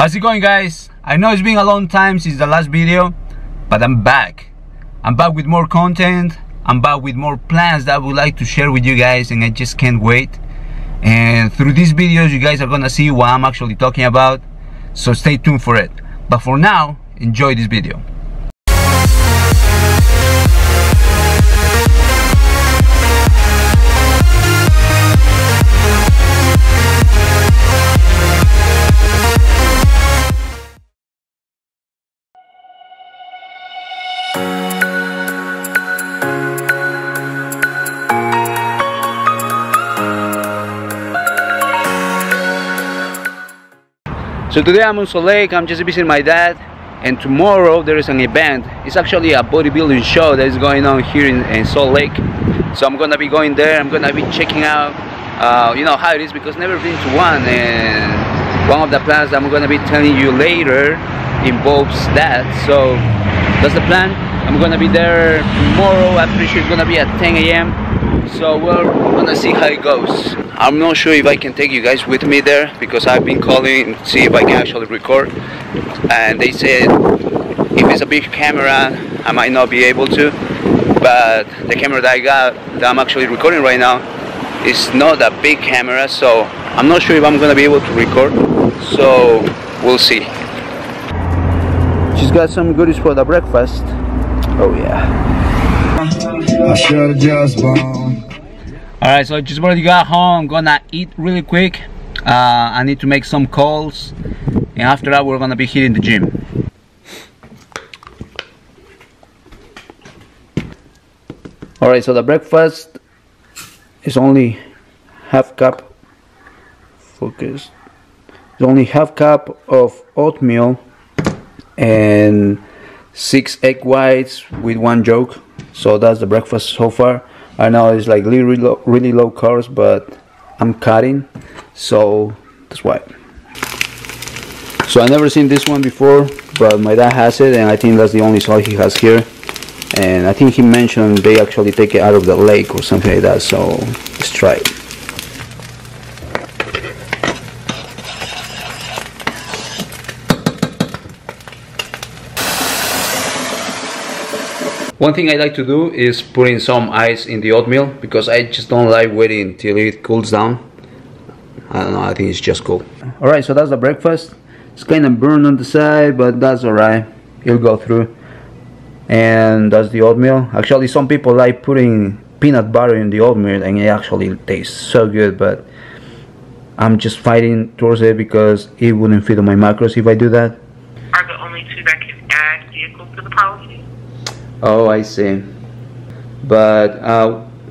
How's it going, guys? I know it's been a long time since the last video, but I'm back. I'm back with more content. I'm back with more plans that I would like to share with you guys, and I just can't wait. And through these videos you guys are gonna see what I'm actually talking about, so stay tuned for it. But for now, enjoy this video. So today I'm on Salt Lake. I'm just visiting my dad, and tomorrow there is an event. It's actually a bodybuilding show that is going on here in Salt Lake. So I'm gonna be going there. I'm gonna be checking out you know how it is, because I've never been to one, and one of the plans that I'm gonna be telling you later involves that. So that's the plan. I'm gonna be there tomorrow. I'm pretty sure it's gonna be at 10 a.m. So we're gonna see how it goes. I'm not sure if I can take you guys with me there, because I've been calling to see if I can actually record, and they said if it's a big camera I might not be able to, but the camera that I got, that I'm actually recording right now, is not a big camera, so I'm not sure if I'm gonna be able to record, so we'll see. She's got some goodies for the breakfast. Oh yeah. Alright, so just already got home. I'm gonna eat really quick. I need to make some calls, and after that we're gonna be hitting the gym. Alright, so the breakfast is only half cup. Focus. It's only half cup of oatmeal and 6 egg whites with 1 yolk. So that's the breakfast so far. I know it's like really low carbs, but I'm cutting, so that's why. So I never seen this one before, but my dad has it, and I think that's the only salt he has here. And I think he mentioned they actually take it out of the lake or something like that, so let's try it. One thing I like to do is putting some ice in the oatmeal, because I just don't like waiting till it cools down. I don't know, I think it's just cool. Alright, so that's the breakfast. It's kind of burned on the side, but that's alright. It'll go through. And that's the oatmeal. Actually, some people like putting peanut butter in the oatmeal, and it actually tastes so good, but I'm just fighting towards it because it wouldn't fit on my macros if I do that. Are the only two that can add vehicles to the policy? Oh, I see. But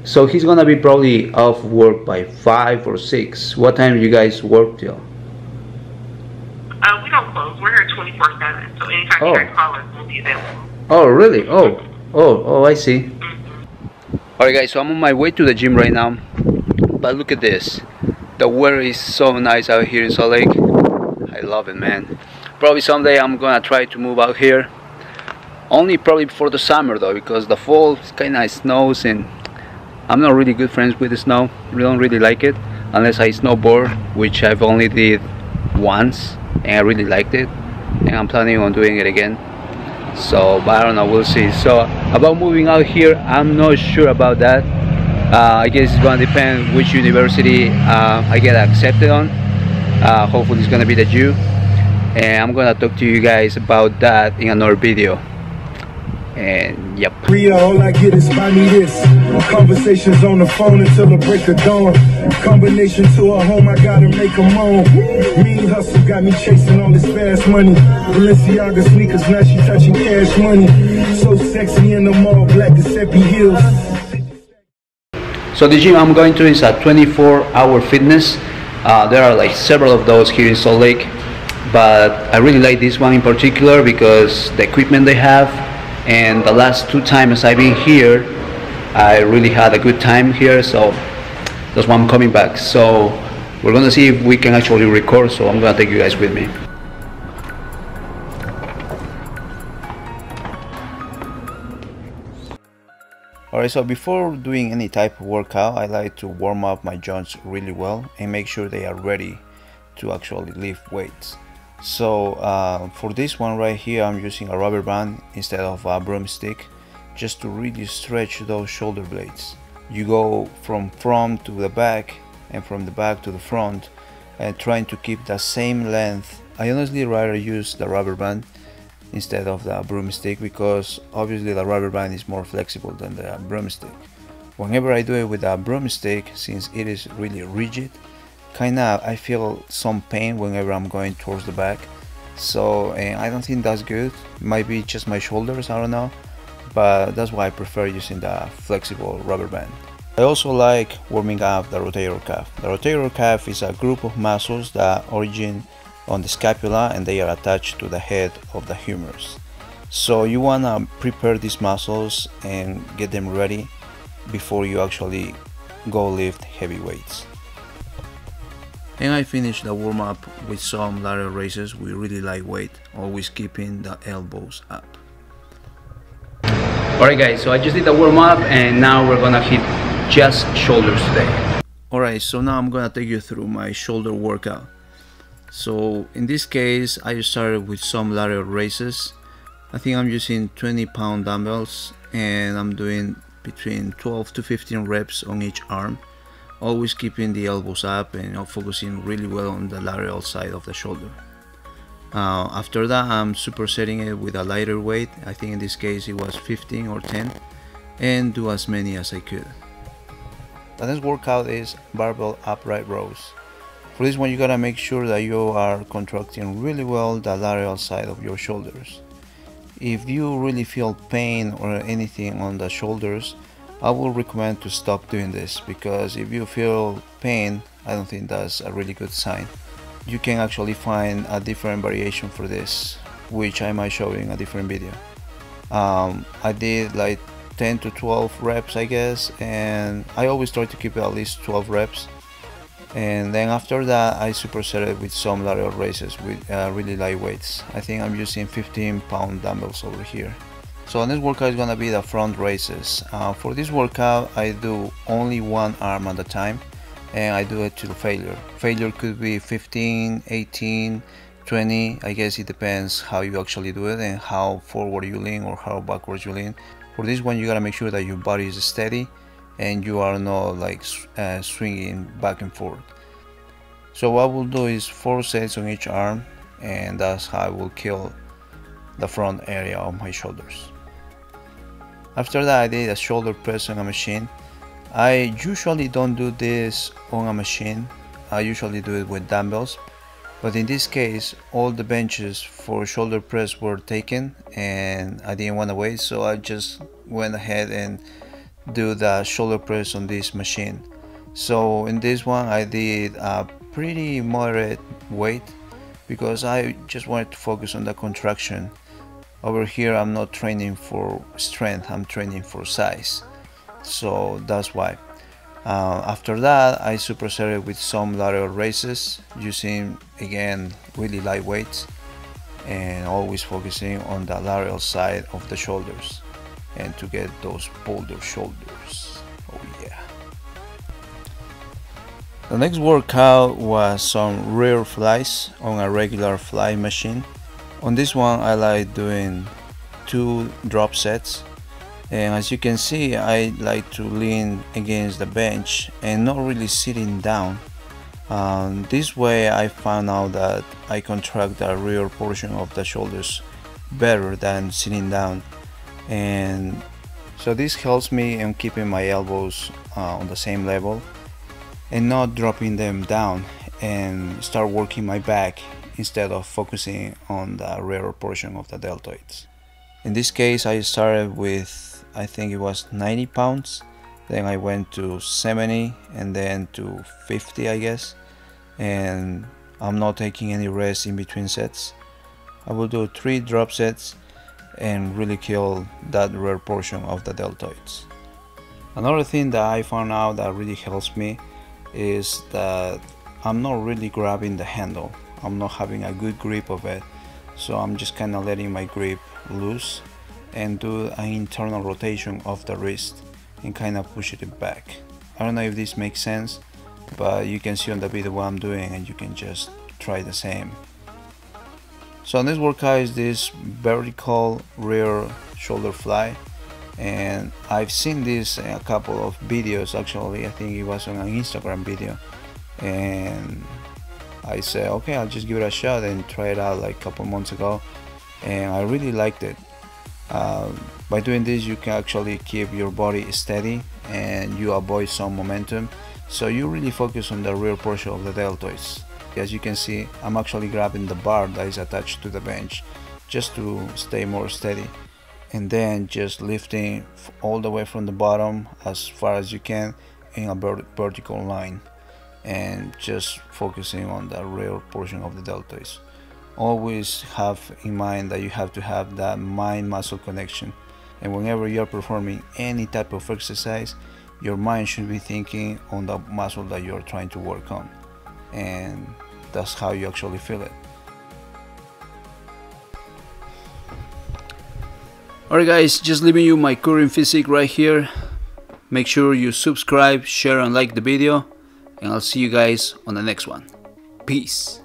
so he's gonna be probably off work by 5 or 6. What time do you guys work till? We don't close. We're here 24/7. So anytime you guys call us, we'll be available. Oh, really? Oh, I see. Alright, guys. So I'm on my way to the gym right now. But look at this. The weather is so nice out here in Salt Lake. I love it, man. Probably someday I'm gonna try to move out here. Only probably before the summer though, because the fall kind of snows, and I'm not really good friends with the snow. I don't really like it unless I snowboard, which I've only did once and I really liked it, and I'm planning on doing it again. So, but I don't know, we'll see. So about moving out here, I'm not sure about that. I guess it's gonna depend which university I get accepted on. Hopefully it's gonna be the U, and I'm gonna talk to you guys about that in another video. And yep. All I get is buy me this. Conversations on the phone until the break of dawn. Combination to a home, I gotta make a moan. Mean hustle got me chasing all this fast money. Balenciaga sneakers, now she touching cash money. So sexy in the mall, black Giuseppe heels. So the gym I'm going to is a 24-hour fitness. There are like several of those here in Salt Lake, but I really like this one in particular because the equipment they have. And the last 2 times I've been here, I really had a good time here, so that's why I'm coming back. So we're gonna see if we can actually record, so I'm gonna take you guys with me. Alright, so before doing any type of workout, I like to warm up my joints really well and make sure they are ready to actually lift weights. So for this one right here, I'm using a rubber band instead of a broomstick, just to really stretch those shoulder blades. You go from front to the back and from the back to the front, and trying to keep the same length. I honestly rather use the rubber band instead of the broomstick, because obviously the rubber band is more flexible than the broomstick. Whenever I do it with a broomstick, since it is really rigid, kinda I feel some pain whenever I'm going towards the back. So I don't think that's good. Might be just my shoulders, I don't know, but that's why I prefer using the flexible rubber band. I also like warming up the rotator cuff. The rotator cuff is a group of muscles that origin on the scapula, and they are attached to the head of the humerus. So you want to prepare these muscles and get them ready before you actually go lift heavy weights. And I finished the warm-up with some lateral raises with really lightweight, always keeping the elbows up. Alright guys, so I just did the warm-up and now we're gonna hit just shoulders today. Alright, so now I'm gonna take you through my shoulder workout. So in this case, I started with some lateral raises. I think I'm using 20-pound dumbbells and I'm doing between 12 to 15 reps on each arm, always keeping the elbows up and focusing really well on the lateral side of the shoulder. After that, I'm supersetting it with a lighter weight. I think in this case it was 15 or 10, and do as many as I could. The next workout is barbell upright rows. For this one, you gotta make sure that you are contracting really well the lateral side of your shoulders. If you really feel pain or anything on the shoulders, I will recommend to stop doing this, because if you feel pain, I don't think that's a really good sign. You can actually find a different variation for this, which I might show you in a different video. I did like 10 to 12 reps, I guess, and I always try to keep at least 12 reps. And then after that, I superset with some lateral raises with really light weights. I think I'm using 15-pound dumbbells over here. So the next workout is gonna be the front raises. For this workout, I do only one arm at a time, and I do it to failure. Failure could be 15, 18, 20. I guess it depends how you actually do it and how forward you lean or how backwards you lean. For this one, you gotta make sure that your body is steady and you are not like swinging back and forth. So what I will do is 4 sets on each arm, and that's how I will kill the front area of my shoulders. After that, I did a shoulder press on a machine. I usually don't do this on a machine. I usually do it with dumbbells, but in this case all the benches for shoulder press were taken and I didn't want to wait, so I just went ahead and do the shoulder press on this machine. So in this one I did a pretty moderate weight because I just wanted to focus on the contraction. Over here I'm not training for strength, I'm training for size, so that's why. After that I supersetted with some lateral raises using again really light weights and always focusing on the lateral side of the shoulders and to get those boulder shoulders. Oh yeah. The next workout was some rear flies on a regular fly machine. On this one I like doing 2 drop sets, and as you can see I like to lean against the bench and not really sitting down. This way I found out that I contract the rear portion of the shoulders better than sitting down, and so this helps me in keeping my elbows on the same level and not dropping them down, and start working my back instead of focusing on the rear portion of the deltoids. In this case I started with, I think it was 90 pounds, then I went to 70 and then to 50 I guess, and I'm not taking any rest in between sets. I will do 3 drop sets and really kill that rear portion of the deltoids. Another thing that I found out that really helps me is that I'm not really grabbing the handle. I'm not having a good grip of it, so I'm just kind of letting my grip loose and do an internal rotation of the wrist and kind of push it back. I don't know if this makes sense, but you can see on the video what I'm doing and you can just try the same. So this workout is this vertical rear shoulder fly, and I've seen this in a couple of videos. Actually, I think it was on an Instagram video, and I said, okay, I'll just give it a shot and try it out like a couple months ago, and I really liked it. By doing this, you can actually keep your body steady and you avoid some momentum, so you really focus on the rear portion of the deltoids. As you can see, I'm actually grabbing the bar that is attached to the bench just to stay more steady, and then just lifting all the way from the bottom as far as you can in a vertical line, and just focusing on the rear portion of the deltoids. Always have in mind that you have to have that mind-muscle connection, and whenever you're performing any type of exercise, your mind should be thinking on the muscle that you're trying to work on, and that's how you actually feel it. Alright guys, just leaving you my current physique right here. Make sure you subscribe, share and like the video, and I'll see you guys on the next one. Peace.